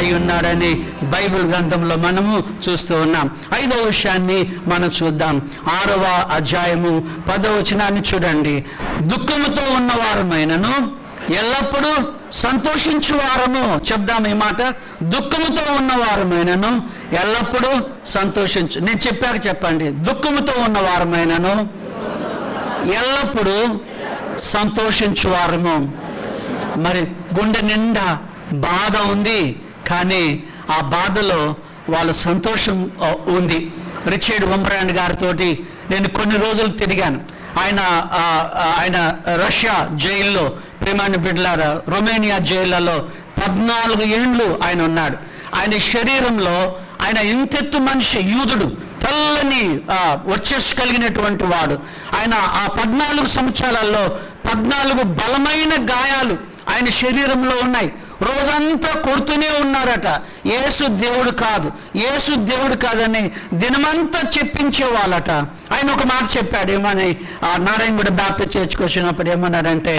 దేవుడై ఉన్నాడని బైబిల్ గ్రంథంలో మనము చూస్తూ ఉన్నాం. 5వ విషయాన్ని మనం చూద్దాం. 6వ అధ్యాయము 10వ వచనాన్ని చూడండి. దుఃఖముతో ఉన్నవారమైనను ఎల్లప్పుడూ సంతోషించువారము. చెప్దాం ఈ మాట. దుఃఖముతో ఉన్నవారమైనను ఎల్లప్పుడూ సంతోషించు. నేను చెప్పాక చెప్పండి. దుఃఖముతో ఉన్నవారమైనను ఎల్లప్పుడూ సంతోషించువారము. మరి గుండె నిండా బాధ ఉంది, కానీ ఆ బాధలో వాళ్ళ సంతోషం ఉంది. రిచర్డ్ వంబ్రాండ్ గారితో నేను కొన్ని రోజులు తిరిగాను. ఆయన రష్యా జైల్లో, ప్రేమాని బిడ్డలారా, రొమేనియా జైళ్లలో 14 ఏండ్లు ఆయన ఉన్నాడు. ఆయన శరీరంలో ఆయన ఇంతెత్తు మనిషి, యూదుడు, తెల్లని వర్చస్సు కలిగినటువంటి వాడు. ఆయన ఆ 14 సంవత్సరాలలో 14 బలమైన గాయాలు ఆయన శరీరంలో ఉన్నాయి. రోజంతా కొడుతూనే ఉన్నారట. యేసు దేవుడు కాదు, యేసు దేవుడు కాదని దినమంతా చెప్పించేవాళ్ళట. ఆయన ఒక మాట చెప్పాడు. ఏమని? నారాయణగూడ బ్యాప్టిస్ట్ చర్చ్కి వచ్చినప్పుడు ఏమన్నారంటే,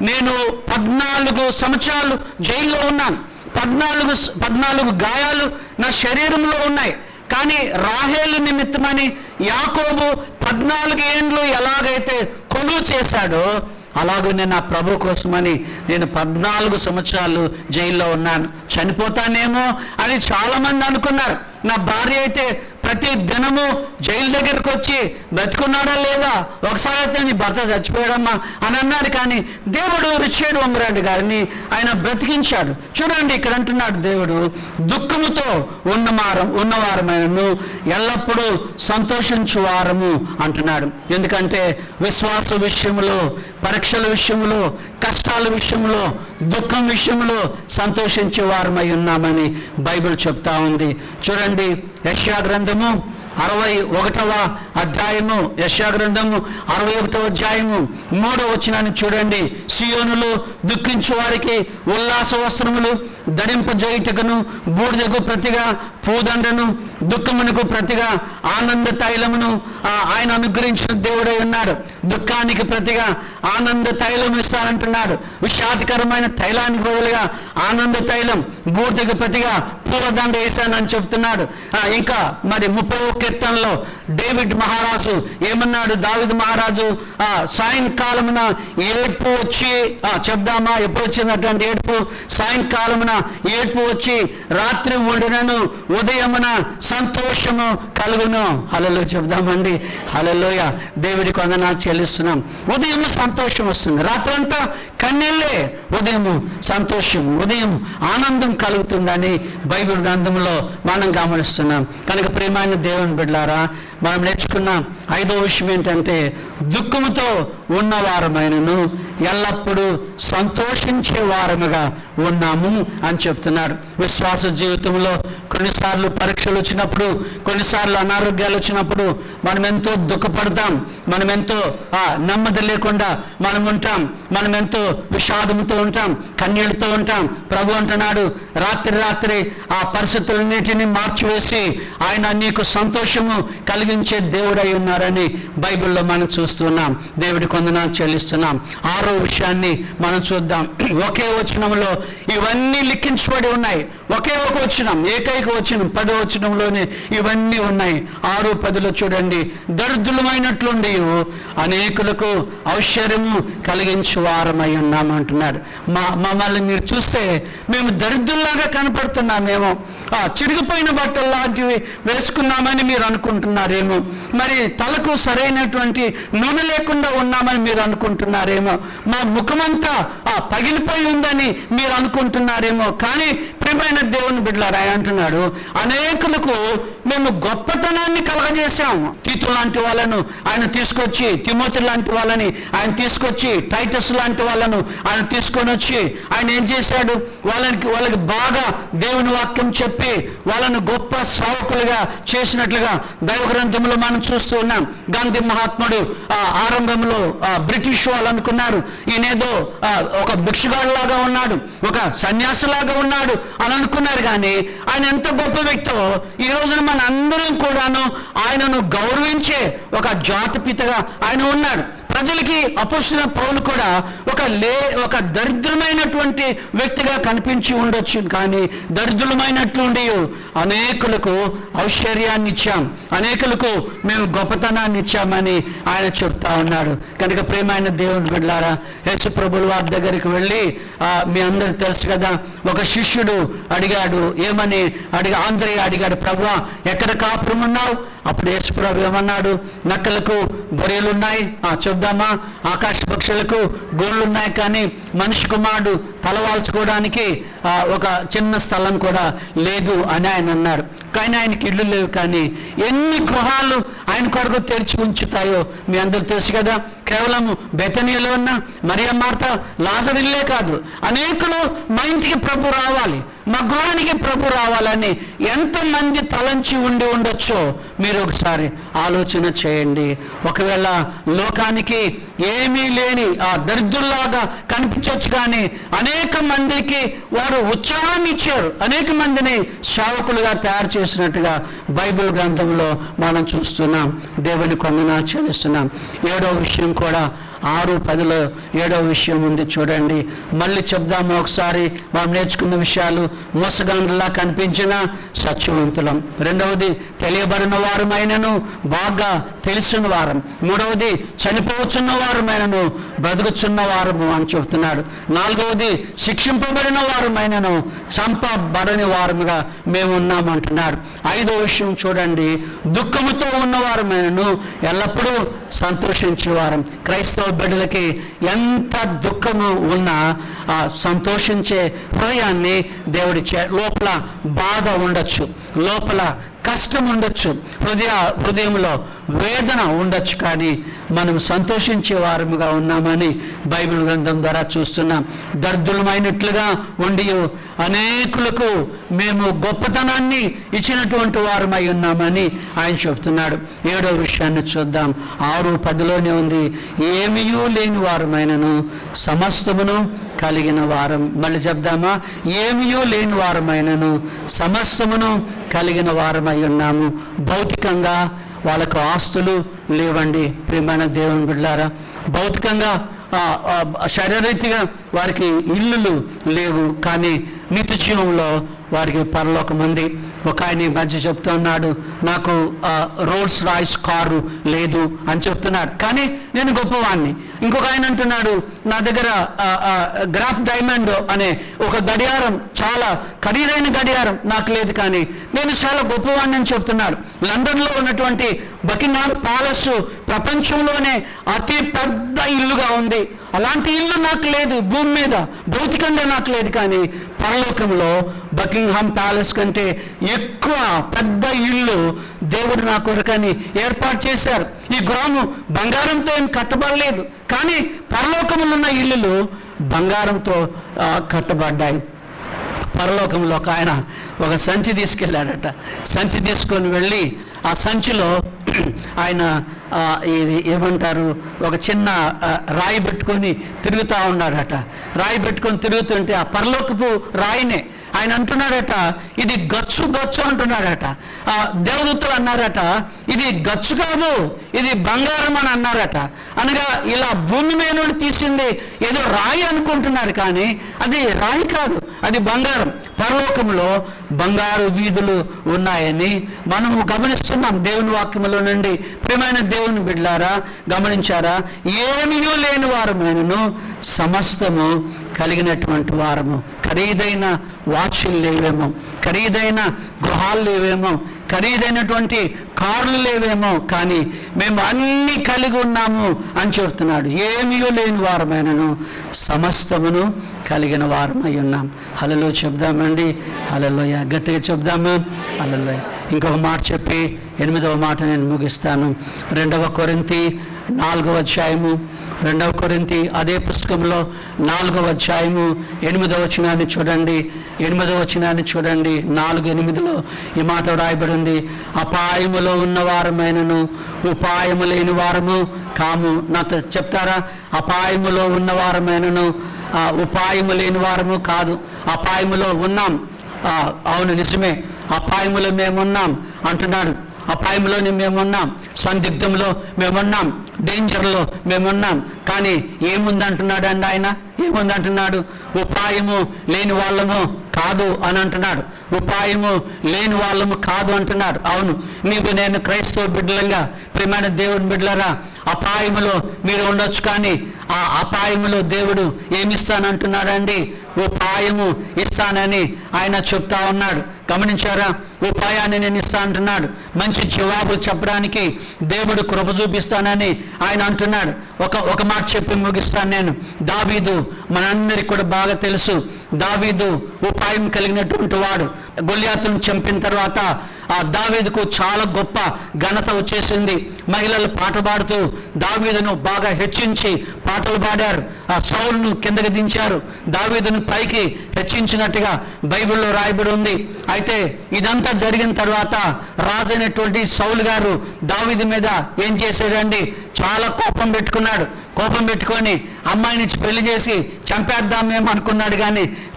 నేను 14 సంవత్సరాలు జైల్లో ఉన్నాను, 14 గాయాలు నా శరీరంలో ఉన్నాయి, కానీ రాహేలు నిమిత్తమని యాకోబు 14 ఏండ్లు ఎలాగైతే కొలువు చేశాడో అలాగే నేను నా ప్రభు కోసమని నేను 14 సంవత్సరాలు జైల్లో ఉన్నాను, చనిపోతానేమో అని చాలామంది అనుకున్నారు. నా భార్య అయితే ప్రతి దినము జైలు దగ్గరికి వచ్చి బతుకున్నాడా లేదా, ఒకసారి అయితే నీ భర్త చచ్చిపోయాడమ్మా అని అన్నారు. కానీ దేవుడు రిచర్డ్ వంబ్రాండ్ గారిని ఆయన బ్రతికించాడు. చూడండి, ఇక్కడ అంటున్నాడు దేవుడు, దుఃఖముతో ఉన్నవారమైనను ఎల్లప్పుడూ సంతోషించువారము అంటున్నాడు. ఎందుకంటే విశ్వాస విషయంలో, పరీక్షల విషయంలో, కష్టాల విషయంలో, దుఃఖం విషయంలో సంతోషించే వారమై ఉన్నామని బైబిల్ చెప్తా ఉంది. చూడండి, యెషయా గ్రంథము 61వ అధ్యాయము, యెషయా గ్రంథము 61వ అధ్యాయము 3వ వచనాన్ని చూడండి. సియోనులో దుఃఖించు వారికి ఉల్లాస వస్త్రములు ధరింపజేయుటకును బూడిదకు ప్రతిగా పూదండను, దుఃఖమునకు ప్రతిగా ఆనంద తైలమును ఆయన అనుగ్రహించిన దేవుడై ఉన్నాడు. దుఃఖానికి ప్రతిగా ఆనంద తైలం ఇస్తానంటున్నాడు. విషాదకరమైన తైలానికి బదులుగా ఆనంద తైలం, బూడిదకు ప్రతిగా పూలదండ వేశానని చెప్తున్నాడు. ఇంకా మరి 30వ కీర్తనలో డేవిడ్ మహారాజు ఏమన్నాడు? దావీదు మహారాజు సాయంకాలమున ఏడ్పు వచ్చి, చెప్దామా ఎప్పుడు వచ్చినటువంటి ఏడ్పు? సాయంకాలమున ఏడ్పు వచ్చి రాత్రి ఉండినను ఉదయమున సంతోషము కలుగును. హల్లెలూయా చెప్దామండి. హల్లెలూయా. దేవుడికి వందనాలు చెల్లిస్తున్నాం. ఉదయం సంతోషం వస్తుంది, రాత్రంతా కన్నీళ్ళే, ఉదయం సంతోషం, ఉదయం ఆనందం కలుగుతుందని బైబిల్ గ్రంథంలో మనం గమనిస్తున్నాం. కనుక ప్రియమైన దేవుని బిడ్డలారా, మనం నేర్చుకున్న 5వ విషయం ఏంటంటే, దుఃఖముతో ఉన్నవారమైనను ఎల్లప్పుడూ సంతోషించే వారముగా ఉన్నాము అని చెప్తున్నాడు. విశ్వాస జీవితంలో కొన్నిసార్లు పరీక్షలు వచ్చినప్పుడు, కొన్నిసార్లు అనారోగ్యాలు వచ్చినప్పుడు మనం ఎంతో దుఃఖపడతాం, మనం ఎంతో నెమ్మది లేకుండా మనం ఉంటాం, మనం ఎంతో విషాదంతో ఉంటాం, కన్నీళ్లతో ఉంటాం. ప్రభు అంటున్నాడు, రాత్రి ఆ పరిస్థితులన్నిటిని మార్చివేసి ఆయన నీకు సంతోషము కలిగించే దేవుడై ఉన్నారని బైబిల్లో మనం చూస్తున్నాం. దేవుడికి వందనాలు చెల్లిస్తున్నాం. 6వ విషయాన్ని మనం చూద్దాం. ఒకే వచనంలో ఇవన్నీ లిఖించబడి ఉన్నాయి. ఒకే ఒక వచనం, ఏకైక వచనం, 10వ వచనంలోనే ఇవన్నీ ఉన్నాయి. 6:10 చూడండి, దరిద్రులమైనట్లుండి అనేకులకు ఐశ్వర్యము కలిగించు వారమై ఉన్నామంటున్నాడు. మమ్మల్ని మీరు చూస్తే మేము దరిద్రుల్లాగా కనపడుతున్నామేమో, చిరిగిపోయిన బట్టలు లాంటివి వేసుకున్నామని మీరు అనుకుంటున్నారేమో, మరి తలకు సరైనటువంటి నూనె లేకుండా ఉన్నామని మీరు అనుకుంటున్నారేమో, మా ముఖమంతా పగిలిపోయి ఉందని మీరు అనుకుంటున్నారేమో. కానీ ప్రియమైన దేవుని బిడ్డలారా, అంటున్నాడు, అనేకులకు మేము గొప్పతనాన్ని కలగజేశాం. తీతు లాంటి వాళ్ళను ఆయన తీసుకొచ్చి, తిమోతి లాంటి వాళ్ళని ఆయన తీసుకొచ్చి, టైటస్ లాంటి వాళ్ళను ఆయన తీసుకొని వచ్చి ఆయన ఏం చేశాడు? వాళ్ళకి బాగా దేవుని వాక్యం చెప్పి వాళ్ళను గొప్ప సేవకులుగా చేసినట్లుగా దైవ గ్రంథంలో మనం చూస్తూ ఉన్నాం. గాంధీ మహాత్ముడు ఆరంభంలో బ్రిటిష్ వాళ్ళు అనుకున్నారు ఈయనేదో ఒక భిక్షగాడిలాగా ఉన్నాడు, ఒక సన్యాసిలాగా ఉన్నాడు అని అనుకున్నారు. కానీ ఆయన ఎంత గొప్ప వ్యక్తో ఈ రోజున మన అందరం కూడాను ఆయనను గౌరవించే ఒక జాతిపితగా ఆయన ఉన్నాడు. ప్రజలకి అపోస్తలుడైన పౌలు కూడా ఒక దరిద్రమైనటువంటి వ్యక్తిగా కనిపించి ఉండొచ్చు, కానీ దరిద్రమైనట్లుండి అనేకులకు ఐశ్వర్యాన్ని ఇచ్చాం, అనేకులకు మేము గొప్పతనాన్ని ఇచ్చామని ఆయన చెప్తా ఉన్నాడు. కనుక ప్రియమైన దేవుని బిడ్డలారా, యేసు ప్రభువుల వారి దగ్గరికి వెళ్ళి మీ అందరికి తెలుసు కదా, ఒక శిష్యుడు అడిగాడు, ఏమని ఆంధ్రయ్య అడిగాడు, ప్రభువా ఎక్కడ కాపురం ఉన్నావు? అప్పుడు యేసు ప్రభు ఏమన్నాడు, నక్కలకు గొర్రెలు ఉన్నాయి, చూద్దామా, ఆకాశ పక్షులకు గోళ్ళు ఉన్నాయి, కానీ మనిషి కుమారుడు తలవాల్చుకోవడానికి ఒక చిన్న స్థలం కూడా లేదు అని ఆయన అన్నాడు. కానీ ఆయనకి ఇళ్ళు లేవు, కానీ ఎన్ని గృహాలు ఆయన కొరకు తెరిచి ఉంచుతాయో మీ అందరూ తెలుసు కదా. కేవలం బెతనీలో ఉన్న మరియ, మార్త, లాజరు ఇల్లే కాదు, అనేకులు మా ఇంటికి ప్రభు రావాలి, మా గృహానికి ప్రభు రావాలని ఎంతమంది తలంచి ఉండి ఉండొచ్చో మీరు ఒకసారి ఆలోచన చేయండి. ఒకవేళ లోకానికి ఏమీ లేని ఆ దరిద్రులాగా కనిపించవచ్చు, కానీ అనేక మందికి వారు ఉత్సాహాన్ని ఇచ్చారు, అనేక మందిని సేవకులుగా తయారు చేసినట్టుగా బైబిల్ గ్రంథంలో మనం చూస్తున్నాం. దేవుని కొందనాలు చెల్లిస్తున్నాం. 7వ విషయం కూడా 6:10 7వ విషయం ఉంది, చూడండి. మళ్ళీ చెప్దాము ఒకసారి. మనం నేర్చుకున్న విషయాలు: మోసగాండ్రలా కనిపించిన సత్యవంతులం. 2వది తెలియబడిన వారమైనను బాగా తెలిసిన వారం. 3వది చనిపోతున్న వారమైనను బ్రతుకుచున్న వారము అని చెబుతున్నాడు. 4వది శిక్షింపబడిన వారమైనను చంపబడని వారముగా మేము ఉన్నామంటున్నాడు. 5వ విషయం చూడండి, దుఃఖముతో ఉన్నవారమైనను ఎల్లప్పుడూ సంతోషించే వారం. క్రైస్తవ బిడ్డలకి ఎంత దుఃఖము ఉన్నా ఆ సంతోషించే హృదయాన్ని దేవుడిచ్చే. లోపల బాధ ఉండొచ్చు, లోపల కష్టం ఉండొచ్చు, హృదయంలో వేదన ఉండొచ్చు, కానీ మనం సంతోషించే వారముగా ఉన్నామని బైబిల్ గ్రంథం ద్వారా చూస్తున్నాం. దరిద్రులమైనట్లుగా ఉండి అనేకులకు మేము గొప్పతనాన్ని ఇచ్చినటువంటి వారమై ఉన్నామని ఆయన చెబుతున్నాడు. 7వ విషయాన్ని చూద్దాం. 6:10 ఉంది, ఏమీ లేని వారమైనను సమస్తమును కలిగిన వారం. మళ్ళీ చెప్దామా, ఏమీ లేని వారమైనను సమస్తమును కలిగిన వారమై ఉన్నాము. భౌతికంగా వాళ్ళకు ఆస్తులు లేవండి ప్రియమైన దేవుని బిడ్డలారా. భౌతికంగా శారీరరీతిగా వారికి ఇల్లులు లేవు, కానీ నిత్య జీవంలో వారికి పరలోకం ఉంది. ఒక ఆయన ఈ మధ్య చెప్తున్నాడు, నాకు రోల్స్ రాయ్స్ కారు లేదు అని చెప్తున్నాడు, కానీ నేను గొప్పవాడిని. ఇంకొక ఆయన అంటున్నాడు, నా దగ్గర గ్రాఫ్ డైమండ్ అనే ఒక గడియారం, చాలా ఖరీదైన గడియారం నాకు లేదు, కానీ నేను చాలా గొప్పవాడిని అని చెప్తున్నాడు. లండన్లో ఉన్నటువంటి బకింగ్హామ్ ప్యాలెస్ ప్రపంచంలోనే అతి పెద్ద ఇల్లుగా ఉంది. అలాంటి ఇల్లు నాకు లేదు భూమి మీద, భౌతికంగా నాకు లేదు, కానీ పరలోకంలో బకింగ్హామ్ ప్యాలెస్ కంటే ఎక్కువ పెద్ద ఇల్లు దేవుడు నా కొరకని ఏర్పాటు చేశారు. ఈ గృహము బంగారంతో ఏం కట్టబడలేదు, కానీ పరలోకంలో ఉన్న ఇల్లులు బంగారంతో కట్టబడ్డాయి. పరలోకంలో ఒక ఆయన ఒక సంచి తీసుకెళ్ళాడట. సంచి తీసుకొని వెళ్ళి ఆ సంచిలో ఆయన ఇది ఏమంటారు, ఒక చిన్న రాయి పెట్టుకొని తిరుగుతూ ఉన్నాడట. రాయి పెట్టుకొని తిరుగుతుంటే ఆ పరలోకపు రాయినే ఆయన అంటున్నాడట, ఇది గచ్చు గచ్చు అంటున్నాడట. దేవదూతలు అన్నారట, ఇది గచ్చు కాదు, ఇది బంగారం అని అన్నారట. అనగా ఇలా భూమి మీద నుండి తీసింది ఏదో రాయి అనుకుంటున్నారు, కానీ అది రాయి కాదు, అది బంగారం. పరలోకంలో బంగారు వీధులు ఉన్నాయని మనము గమనిస్తున్నాం దేవుని వాక్యములో నుండి. ప్రియమైన దేవుని బిడ్డలారా, గమనించారా? ఏమీ లేని వారమైనను సమస్తము కలిగినటువంటి వారము. ఖరీదైన వాచ్లు లేవేమో, ఖరీదైన గృహాలు లేవేమో, ఖరీదైనటువంటి కార్లు లేవేమో, కానీ మేము అన్నీ కలిగి ఉన్నాము అని చెబుతున్నాడు. ఏమీ లేని వారమైనను సమస్తమును కలిగిన వారమై ఉన్నాం. హల్లెలూయా చెప్దామండి. హల్లెలూయా గట్టిగా చెప్దామా? హల్లెలూయా. ఇంకొక మాట చెప్పి 8వ మాట నేను ముగిస్తాను. 2 కొరింథీ 4వ అధ్యాయము, 2 కొరింథీ అదే పుస్తకంలో 4వ అధ్యాయము 8వ వచనాన్ని చూడండి. 8వ వచనాన్ని చూడండి. 4:8 ఈ మాట రాయబడింది, అపాయములో ఉన్న వారమైనను ఉపాయము లేని వారము కాము. నాతో చెప్తారా? అపాయములో ఉన్న వారమైనను ఉపాయము లేని వారము కాదు. అపాయములో ఉన్నాం. అవును, నిజమే, అపాయములో మేమున్నాం అంటున్నాడు. అపాయంలోనే మేమున్నాం, సందిగ్ధంలో మేమున్నాం, డేంజర్లో మేమున్నాం. కానీ ఏముందంటున్నాడు అండి ఆయన? ఏముందంటున్నాడు? ఉపాయము లేని వాళ్ళము కాదు అని అంటున్నాడు. ఉపాయము లేని వాళ్ళము కాదు అంటున్నాడు. అవును, నీవు నేను క్రైస్తవ బిడ్డలంగా, ప్రియమైన దేవుని బిడ్డలరా, అపాయములో మీరు ఉండొచ్చు, కానీ ఆ అపాయములో దేవుడు ఏమిస్తానంటున్నాడండి? ఉపాయము ఇస్తానని ఆయన చెప్తా ఉన్నాడు. గమనించారా? ఉపాయాన్ని నేను ఇస్తా అంటున్నాడు. మంచి జవాబులు చెప్పడానికి దేవుడు కృప చూపిస్తానని ఆయన అంటున్నాడు. ఒక మాట చెప్పి ముగిస్తాను నేను. దావీదు మనందరికి కూడా బాగా తెలుసు. దావీదు ఉపాయం కలిగినటువంటి వాడు. గొల్యాతును చంపిన తర్వాత ఆ దావీదుకు చాలా గొప్ప ఘనత వచ్చేసింది. మహిళలు పాట పాడుతూ దావీదును బాగా హెచ్చించి పాటలు పాడారు. ఆ సౌలును కిందకి దించారు, దావీదును పైకి హెచ్చించినట్టుగా బైబిల్లో రాయబడి ఉంది. అయితే ఇదంతా జరిగిన తర్వాత రాజైనటువంటి సౌలు గారు దావీదు మీద ఏం చేశాడండి? చాలా కోపం పెట్టుకున్నాడు. కోపం పెట్టుకొని అమ్మాయినిచ్చి పెళ్లి చేసి చంపేద్దామేమో అనుకున్నాడు,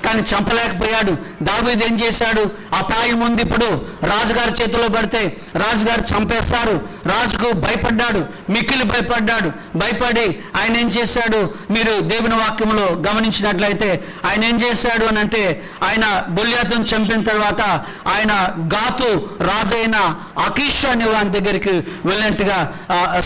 కానీ చంపలేకపోయాడు. దావీదు ఏం చేశాడు? అపాయం ఉంది, ఇప్పుడు రాజుగారి చేతిలో పడితే రాజుగారు చంపేస్తారు. రాజుకు భయపడ్డాడు, మిక్కిలి భయపడ్డాడు. భయపడి ఆయన ఏం చేశాడు? మీరు దేవుని వాక్యంలో గమనించినట్లయితే ఆయన ఏం చేశాడు అని అంటే, ఆయన గొల్యాతును చంపిన తర్వాత ఆయన గాతు రాజైన అకీషు అనే వాని దగ్గరికి వెళ్ళినట్టుగా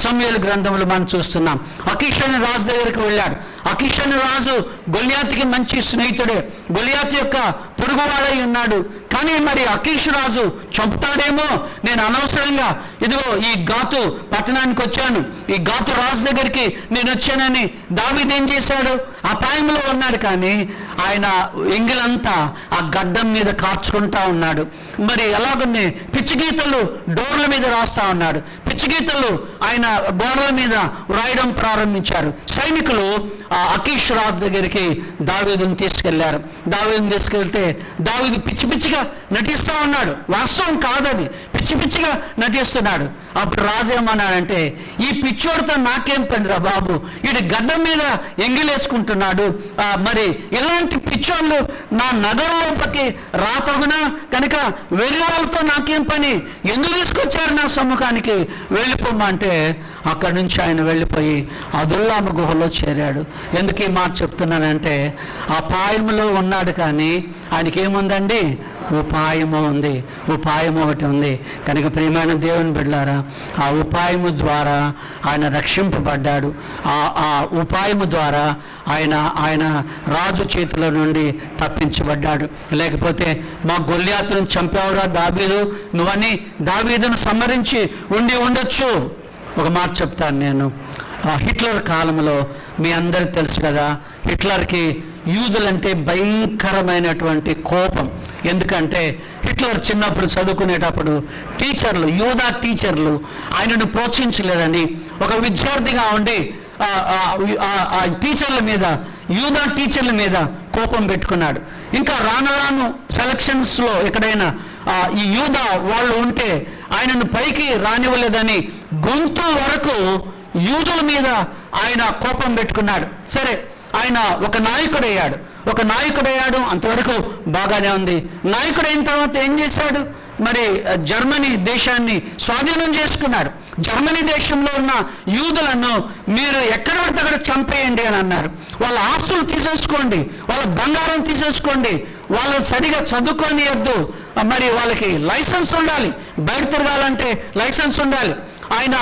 సమూయేలు గ్రంథంలో మనం చూస్తున్నాం. అకీషు అనే రాజు దగ్గరికి వెళ్ళాడు. అకీషు అనే రాజు గొల్యాతుకి మంచి స్నేహితుడే, గొల్యాతు యొక్క పొరుగువాడై ఉన్నాడు. కానీ మరి అకీషు రాజు చంపుతాడేమో, నేను అనవసరంగా ఇదిగో ఈ గాతు పట్టణానికి వచ్చాను, ఈ గాతు రాజు దగ్గరికి నేను వచ్చానని దావీదు ఏం చేశాడు? అపాయంలో ఉన్నాడు, కానీ ఆయన ఎంగిలంతా ఆ గడ్డం మీద కార్చుకుంటా ఉన్నాడు. మరి ఎలాగనే పిచ్చి గీతలు డోర్ల మీద రాస్తా ఉన్నాడు. పిచ్చి గీతలు ఆయన గోడల మీద రాయడం ప్రారంభించారు. సైనికులు ఆ అకీషు రాజు దగ్గరికి దావీదుని తీసుకెళ్లారు. దావీదుని తీసుకెళ్తే దావీదు పిచ్చి పిచ్చిగా నటిస్తూ ఉన్నాడు. వాస్తవం కాదది, పిచ్చి పిచ్చిగా నటిస్తున్నాడు. అప్పుడు రాజు ఏమన్నాడంటే, ఈ పిచ్చోడితో నాకేం పనిరా బాబు, వీడి గడ్డం మీద ఎంగిలేసుకుంటున్నాడు. మరి ఇలాంటి పిచ్చోళ్ళు నా నగరంలోకి రాతగునా, కనుక వెర్రి వాళ్ళతో నాకేం పని, ఎందుకు తీసుకొచ్చారు నా సమ్ముఖానికి, వెళ్ళిపోమంటే అక్కడి నుంచి ఆయన వెళ్ళిపోయి అదుల్లాము గుహలో చేరాడు. ఎందుకు ఈ మాట చెప్తున్నానంటే, అపాయములో ఉన్నాడు, కానీ ఆయనకేముందండి? ఉపాయము ఉంది. ఉపాయం ఒకటి ఉంది. కనుక ప్రియమైన దేవుని బిడ్డలారా, ఆ ఉపాయము ద్వారా ఆయన రక్షింపబడ్డాడు. ఆ ఉపాయము ద్వారా ఆయన రాజు చేతిలో నుండి తప్పించబడ్డాడు. లేకపోతే మా గొల్యాతును చంపావురా దావీదు నువ్వని దావీదును సంహరించి ఉండొచ్చు. ఒక మాట చెప్తాను నేను. హిట్లర్ కాలంలో మీ అందరికి తెలుసు కదా, హిట్లర్కి యూదులంటే భయంకరమైనటువంటి కోపం. ఎందుకంటే హిట్లర్ చిన్నప్పుడు చదువుకునేటప్పుడు టీచర్లు, యూదా టీచర్లు ఆయనను ప్రోత్సహించలేదని ఒక విద్యార్థిగా ఉండి టీచర్ల మీద, యూదా టీచర్ల మీద కోపం పెట్టుకున్నాడు. ఇంకా రాను సెలక్షన్స్లో ఎక్కడైనా ఈ యూదా వాళ్ళు ఉంటే ఆయనను పైకి రానివ్వలేదని గొంతు వరకు యూదుల మీద ఆయన కోపం పెట్టుకున్నాడు. సరే, ఆయన ఒక నాయకుడయ్యాడు. అంతవరకు బాగానే ఉంది. నాయకుడైన తర్వాత ఏం చేశాడు? మరి జర్మనీ దేశాన్ని స్వాధీనం చేసుకున్నాడు. జర్మనీ దేశంలో ఉన్న యూదులను మీరు ఎక్కడ పడితే అక్కడ చంపేయండి అని అన్నారు. వాళ్ళ ఆస్తులు తీసేసుకోండి, వాళ్ళ బంగారం తీసేసుకోండి, వాళ్ళు సరిగా చదువుకోనియద్దు, మరి వాళ్ళకి లైసెన్స్ ఉండాలి, బయట తిరగాలంటే లైసెన్స్ ఉండాలి. ఆయన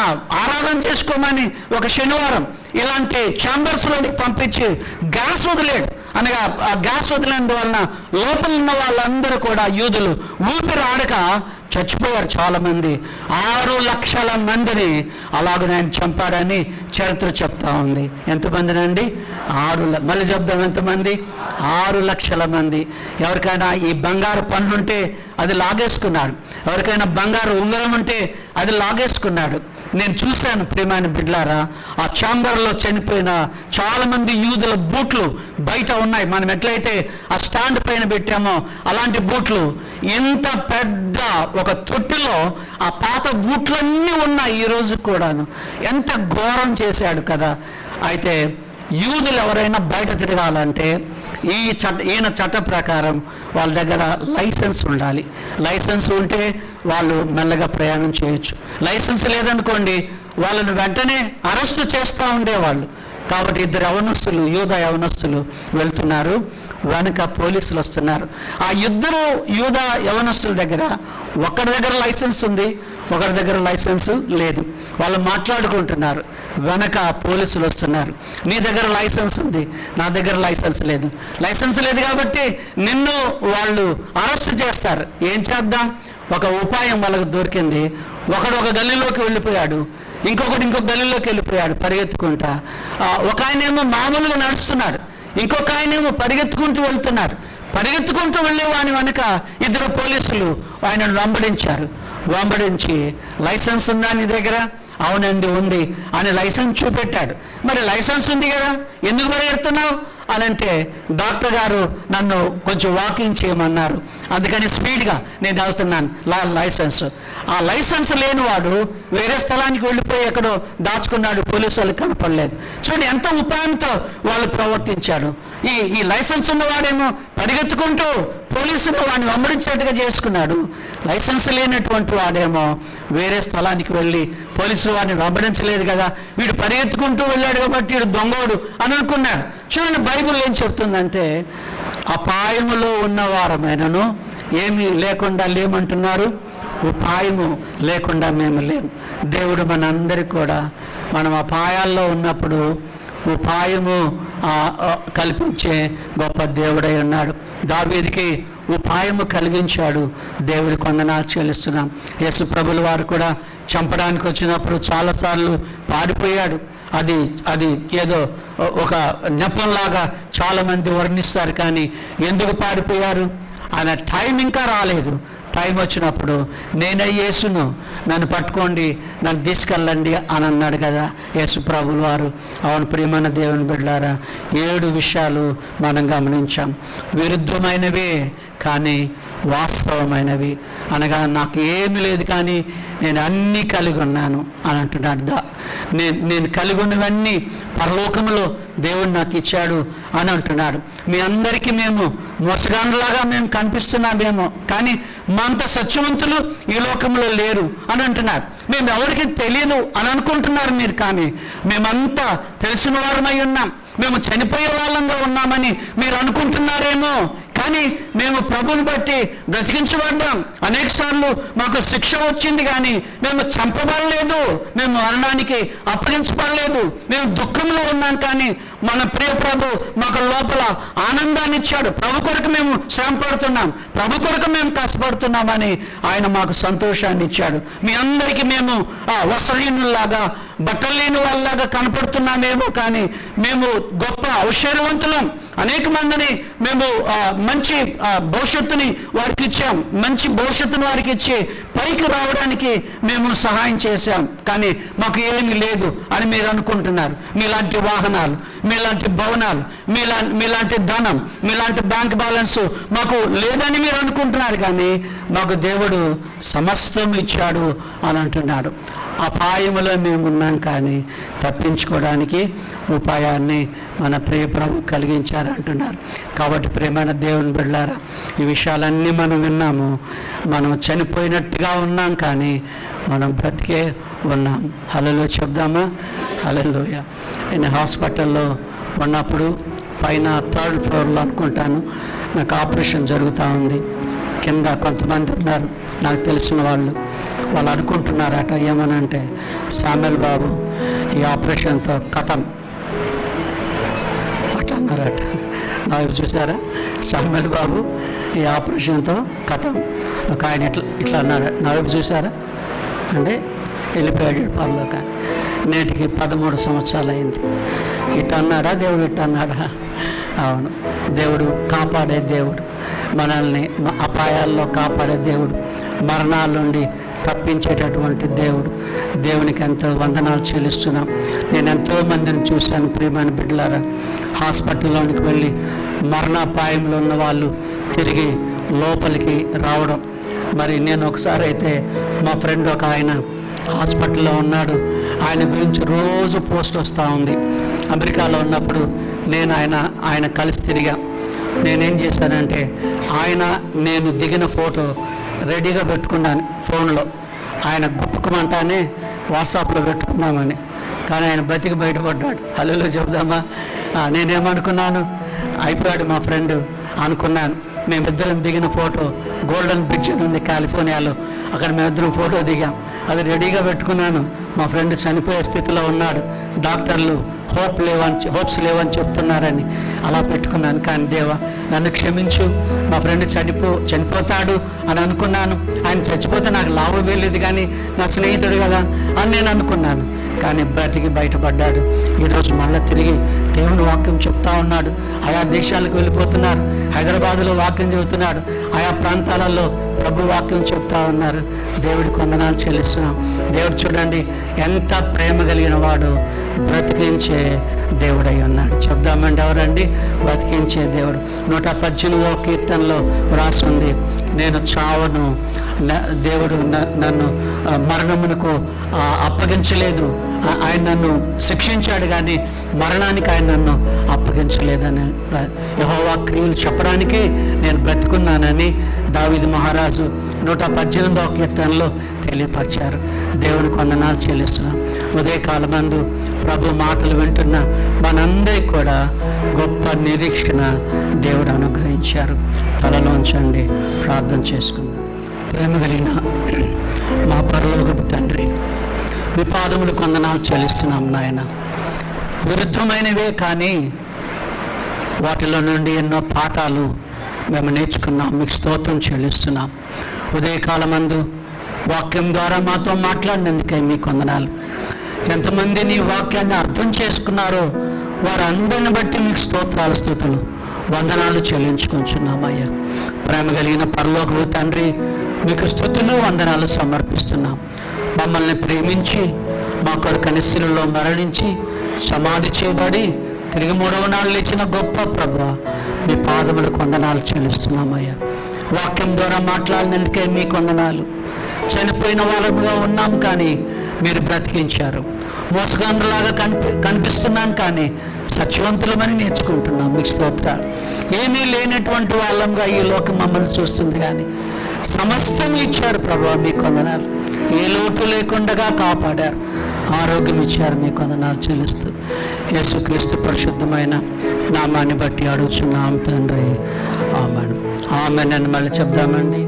ఆరాధన చేసుకోమని ఒక శనివారం ఇలాంటి ఛాంబర్స్లోకి పంపించి గ్యాస్ వదిలేడు. అనగా ఆ గ్యాస్ వదిలేందువలన లోపల ఉన్న వాళ్ళందరూ కూడా యూదులు ఊపిరి ఆడక చచ్చిపోయారు. చాలామంది, 6 లక్షల మందిని అలాగనే ఆయన చంపాడని చరిత్ర చెప్తా ఉంది. ఎంతమందినండి? మళ్ళీ చెప్దాం, ఎంతమంది? 6 లక్షల మంది. ఎవరికైనా ఈ బంగారు పన్నుంటే అది లాగేసుకున్నాడు, ఎవరికైనా బంగారు ఉంగరం ఉంటే అది లాగేసుకున్నాడు. నేను చూశాను ప్రియమైన బిడ్డలారా, ఆ ఛాంబర్లో చనిపోయిన చాలామంది యూదుల బూట్లు బయట ఉన్నాయి. మనం ఎట్లయితే ఆ స్టాండ్ పైన పెట్టామో అలాంటి బూట్లు ఇంత పెద్ద ఒక తొట్టిలో ఆ పాత బూట్లన్నీ ఉన్నాయి ఈ రోజు కూడాను. ఎంత ఘోరం చేశాడు కదా. అయితే యూదులు ఎవరైనా బయట తిరగాలంటే ఈయన చట్ట ప్రకారం వాళ్ళ దగ్గర లైసెన్స్ ఉండాలి. లైసెన్స్ ఉంటే వాళ్ళు మెల్లగా ప్రయాణం చేయొచ్చు. లైసెన్స్ లేదనుకోండి వాళ్ళని వెంటనే అరెస్టు చేస్తూ ఉండేవాళ్ళు. కాబట్టి ఇద్దరు యవనస్తులు, యూదా యవనస్తులు వెళ్తున్నారు, వెనక పోలీసులు వస్తున్నారు. ఆ ఇద్దరు యూదా యవనస్తుల దగ్గర ఒకరి దగ్గర లైసెన్స్ ఉంది, ఒకరి దగ్గర లైసెన్స్ లేదు. వాళ్ళు మాట్లాడుకుంటున్నారు, వెనక పోలీసులు వస్తున్నారు. నీ దగ్గర లైసెన్స్ ఉంది, నా దగ్గర లైసెన్స్ లేదు. లైసెన్స్ లేదు కాబట్టి నిన్ను వాళ్ళు అరెస్ట్ చేస్తారు. ఏం చేద్దాం? ఒక ఉపాయం వాళ్ళకు దొరికింది. ఒకడు ఒక గల్లీలోకి వెళ్ళిపోయాడు, ఇంకొకటి ఇంకొక గల్లీలోకి వెళ్ళిపోయాడు పరిగెత్తుకుంటా. ఒక ఆయనేమో మామూలుగా నడుస్తున్నాడు, ఇంకొక ఆయనేమో పరిగెత్తుకుంటూ వెళ్తున్నారు. పరిగెత్తుకుంటూ వెళ్ళేవాని వెనుక ఇద్దరు పోలీసులు ఆయనను వెంబడించి లైసెన్స్ ఉందా నీ దగ్గర? అవునండి ఉంది అని లైసెన్స్ చూపెట్టాడు. మరి లైసెన్స్ ఉంది కదా, ఎందుకు పరిగెడుతున్నావు అని అంటే, డాక్టర్ గారు నన్ను కొంచెం వాకింగ్ చేయమన్నారు, అందుకని స్పీడ్గా నేను వెళ్తున్నాను. లైసెన్స్. ఆ లైసెన్స్ లేనివాడు వేరే స్థలానికి వెళ్ళిపోయి ఎక్కడో దాచుకున్నాడు, పోలీసు వాళ్ళకి కనపడలేదు. చూడండి ఎంత ఉపాయంతో వాళ్ళు ప్రవర్తించాడు. ఈ లైసెన్స్ ఉన్నవాడేమో పరిగెత్తుకుంటూ పోలీసులు వాడిని వెంబడించేట్టుగా చేసుకున్నాడు. లైసెన్స్ లేనటువంటి వాడేమో వేరే స్థలానికి వెళ్ళి పోలీసులు వాడిని వెంబడించలేదు కదా, వీడు పరిగెత్తుకుంటూ వెళ్ళాడు కాబట్టి వీడు దొంగోడు అని అనుకున్నాడు. చూడండి బైబిల్ ఏం చెప్తుందంటే, అపాయములో ఉన్నవారమైనను ఏమీ లేకుండా లేమంటున్నారు, ఉపాయము లేకుండా మేము లేము. దేవుడు మనందరికీ కూడా మనం అపాయాల్లో ఉన్నప్పుడు ఉపాయము కల్పించే గొప్ప దేవుడై ఉన్నాడు. దావీదుకి ఉపాయము కలిగించాడు. దేవుడికి వందనాలు చెల్లిస్తున్నాం. యేసు ప్రభుల వారు కూడా చంపడానికి వచ్చినప్పుడు చాలాసార్లు పారిపోయాడు. అది ఏదో ఒక నెపంలాగా చాలామంది వర్ణిస్తారు, కానీ ఎందుకు పారిపోయారు? ఆయన టైం ఇంకా రాలేదు. టైం వచ్చినప్పుడు నేనే యేసును, నన్ను పట్టుకోండి, నన్ను తీసుకెళ్ళండి అని అన్నాడు కదా యేసు ప్రభుల వారు. అవును ప్రియమైన దేవుని బిడ్డలారా, 7 విషయాలు మనం గమనించాం. విరుద్ధమైనవే కానీ వాస్తవమైనవి. అనగా నాకు ఏమీ లేదు కానీ నేను అన్నీ కలిగి ఉన్నాను అని అంటున్నాడు. నేను కలిగి ఉన్నవన్నీ పరలోకంలో దేవుడు నాకు ఇచ్చాడు అని అంటున్నాడు. మీ అందరికీ మేము మోసగాండ్లాగా మేము కనిపిస్తున్నామేమో, కానీ మా అంత సత్యవంతులు ఈ లోకంలో లేరు అని అంటున్నారు. మేము ఎవరికి తెలియదు అని అనుకుంటున్నారు మీరు, కానీ మేమంతా తెలిసిన వారమై ఉన్నాం. మేము చనిపోయే వాళ్ళంగా ఉన్నామని మీరు అనుకుంటున్నారేమో, కానీ మేము ప్రభుని బట్టి బ్రతికించబడ్డాం. అనేక సార్లు మాకు శిక్ష వచ్చింది, కానీ మేము చంపబడలేదు, మేము మరణానికి అప్పగించబడలేదు. మేము దుఃఖంలో ఉన్నాం, కానీ మన ప్రియ ప్రభు మాకు లోపల ఆనందాన్ని ఇచ్చాడు. ప్రభు కొరకు మేము శ్రమ పడుతున్నాం, ప్రభు కొరకు మేము కష్టపడుతున్నామని ఆయన మాకు సంతోషాన్ని ఇచ్చాడు. మీ అందరికీ మేము వస్త్రహీనుల్లాగా, బట్టలు లేని వాళ్ళలాగా కనపడుతున్నామేమో, కానీ మేము గొప్ప ఐశ్వర్యవంతులం. అనేక మందిని మేము మంచి భవిష్యత్తుని వారికి ఇచ్చాం, మంచి భవిష్యత్తుని వారికి ఇచ్చి పైకి రావడానికి మేము సహాయం చేశాం, కానీ మాకు ఏమీ లేదు అని మీరు అనుకుంటున్నారు. మీలాంటి వాహనాలు, మీలాంటి భవనాలు, మీలాంటి ధనం, మీలాంటి బ్యాంక్ బ్యాలెన్స్ మాకు లేదని మీరు అనుకుంటున్నారు, కానీ మాకు దేవుడు సమస్తం ఇచ్చాడు అని అంటున్నాడు. అపాయములో మేము ఉన్నాం, కానీ తప్పించుకోవడానికి ఉపాయాన్ని మన ప్రియ ప్రభు కలిగించారు అంటున్నారు. కాబట్టి ప్రియమైన దేవుని బిడ్డలారా, ఈ విషయాలన్నీ మనం విన్నాము. మనం చనిపోయినట్టుగా ఉన్నాం, కానీ మనం బ్రతికే ఉన్నాం. హల్లెలూయా చెప్దామా? హల్లెలూయా. నేను హాస్పిటల్లో ఉన్నప్పుడు పైన 3rd ఫ్లోర్లో అనుకుంటాను నాకు ఆపరేషన్ జరుగుతూ ఉంది. కింద కొంతమంది ఉన్నారు నాకు తెలిసిన వాళ్ళు అనుకుంటున్నారట ఏమనంటే, సామెల్ బాబు ఈ ఆపరేషన్తో కథం అట్లా అన్నారట. నాకు చూసారా, సామెల్ బాబు ఈ ఆపరేషన్తో కథం. ఒక ఆయన ఇట్లా అన్నారు, నాకు చూసారా అంటే వెళ్ళిపోయాడు పరలోక. నేటికి 13 సంవత్సరాలు అయింది. ఇట్లా అన్నాడా దేవుడు? ఇట్లా అన్నాడా? అవును, దేవుడు కాపాడే దేవుడు, మనల్ని అపాయాల్లో కాపాడే దేవుడు, మరణాల నుండి తప్పించేటటువంటి దేవుడు. దేవునికి ఎంతో వందనాలు చెల్లిస్తున్నాం. నేను ఎంతో మందిని చూశాను ప్రియమైన బిడ్డలారా, హాస్పిటల్లోనికి వెళ్ళి మరణాపాయంలో ఉన్న వాళ్ళు తిరిగి లోపలికి రావడం. మరి నేను ఒకసారి అయితే మా ఫ్రెండ్ ఒక ఆయన హాస్పిటల్లో ఉన్నాడు, ఆయన గురించి రోజు పోస్ట్ వస్తూ ఉంది. అమెరికాలో ఉన్నప్పుడు నేను ఆయన కలిసి తిరిగా. నేనేం చేశానంటే నేను దిగిన ఫోటో రెడీగా పెట్టుకున్నాను ఫోన్లో. ఆయన గుప్పుకోమంటానే వాట్సాప్లో పెట్టుకుందామని, కానీ ఆయన బతికి బయటపడ్డాడు. హలో చెబుదామా? నేనేమనుకున్నాను, అయిపోయాడు మా ఫ్రెండ్ అనుకున్నాను. మేమిద్దరం దిగిన ఫోటో గోల్డెన్ బ్రిడ్జ్ అని ఉంది కాలిఫోర్నియాలో, అక్కడ మేమిద్దరం ఫోటో దిగాం. అది రెడీగా పెట్టుకున్నాను. మా ఫ్రెండ్ చనిపోయే స్థితిలో ఉన్నాడు. డాక్టర్లు హోప్స్ లేవని చెప్తున్నారని అలా పెట్టుకున్నాను. కానీ దేవా నన్ను క్షమించు, మా ఫ్రెండ్ చనిపోతాడు అని అనుకున్నాను. ఆయన చచ్చిపోతే నాకు లాభం లేదు, కానీ నా స్నేహితుడు కదా అని నేను అనుకున్నాను. కానీ బ్రతికి బయటపడ్డాడు. ఈరోజు మళ్ళీ తిరిగి దేవుని వాక్యం చెప్తా ఉన్నాడు. ఆయా దేశాలకు వెళ్ళిపోతున్నారు. హైదరాబాదులో వాక్యం చెబుతున్నాడు. ఆయా ప్రాంతాలలో ప్రభు వాక్యం చెప్తా ఉన్నారు. దేవుడికి వందనాలు చెల్లిస్తున్నాం. దేవుడు చూడండి ఎంత ప్రేమ కలిగిన వాడు, బ్రతికించే దేవుడై ఉన్నాడు. చెప్దామండి, ఎవరండి? బ్రతికించే దేవుడు. 118వ కీర్తనలో రాసింది, నేను చావను, దేవుడు నన్ను మరణమునకు అప్పగించలేదు, ఆయన నన్ను శిక్షించాడు కానీ మరణానికి ఆయన నన్ను అప్పగించలేదని, యెహోవా క్రియలు చెప్పడానికి నేను బ్రతుకున్నానని దావీదు మహారాజు 118వ కీర్తనలో తెలియపరిచారు. దేవునికి వందనాలు చెల్లిస్తున్నాం. ఉదయకాలమందు ప్రభు మాటలు వింటున్న మనందరికీ కూడా గొప్ప నిరీక్షణ దేవుడు అనుగ్రహించారు. తలలో ఉంచండి, ప్రార్థన చేసుకుందాం. ప్రేమ కలిగిన మా పరలోకపు తండ్రి, మీ పాదములకు వందనాలు చెల్లిస్తున్నాం నాయన. విరుద్ధమైనవే కానీ వాటిలో నుండి ఎన్నో పాఠాలు మేము నేర్చుకున్నాం. మీకు స్తోత్రం చెల్లిస్తున్నాం. ఉదయకాలమందు వాక్యం ద్వారా మాతో మాట్లాడినందుకై మీకు వందనాలు. ఎంతమంది నీ వాక్యాన్ని అర్థం చేసుకున్నారో వారందరిని బట్టి మీకు స్తోత్రాలు, స్తుతులు, వందనాలు చెల్లించుకుంటున్నామయ్యా. ప్రేమ కలిగిన పరలోకపు తండ్రి, మీకు స్తుతులు, వందనాలు సమర్పిస్తున్నాం. మమ్మల్ని ప్రేమించి మా కొరకు శిలువలో మరణించి సమాధి చేయబడి తిరిగి 3వ నాడు లేచిన గొప్ప ప్రభువా, మీ పాదములకు వందనాలు చెల్లిస్తున్నామయ్యా. వాక్యం ద్వారా మాట్లాడినందుకే మీకు వందనాలు. చనిపోయిన వాళ్ళుగా ఉన్నాం కానీ మీరు బ్రతికించారు. మోసగాండ్రులాగా కనిపిస్తున్నాం కానీ సత్యవంతులమని నేర్చుకుంటున్నాం. మీకు స్తోత్రాలు. ఏమీ లేనటువంటి వాళ్ళంగా ఈ లోకం మమ్మల్ని చూస్తుంది, కానీ సమస్తం ఇచ్చారు ప్రభువా, మీకు వందనాలు. ఏ లోటు లేకుండా కాపాడారు, ఆరోగ్యం ఇచ్చారు. మీకు వందనాలు చెల్లిస్తూ యేసుక్రీస్తు పరిశుద్ధమైన నామాన్ని బట్టి అడుగుచున్నాం తండ్రి. ఆమేన్. ఆమేన్ అని మళ్ళీ చెప్దామండి.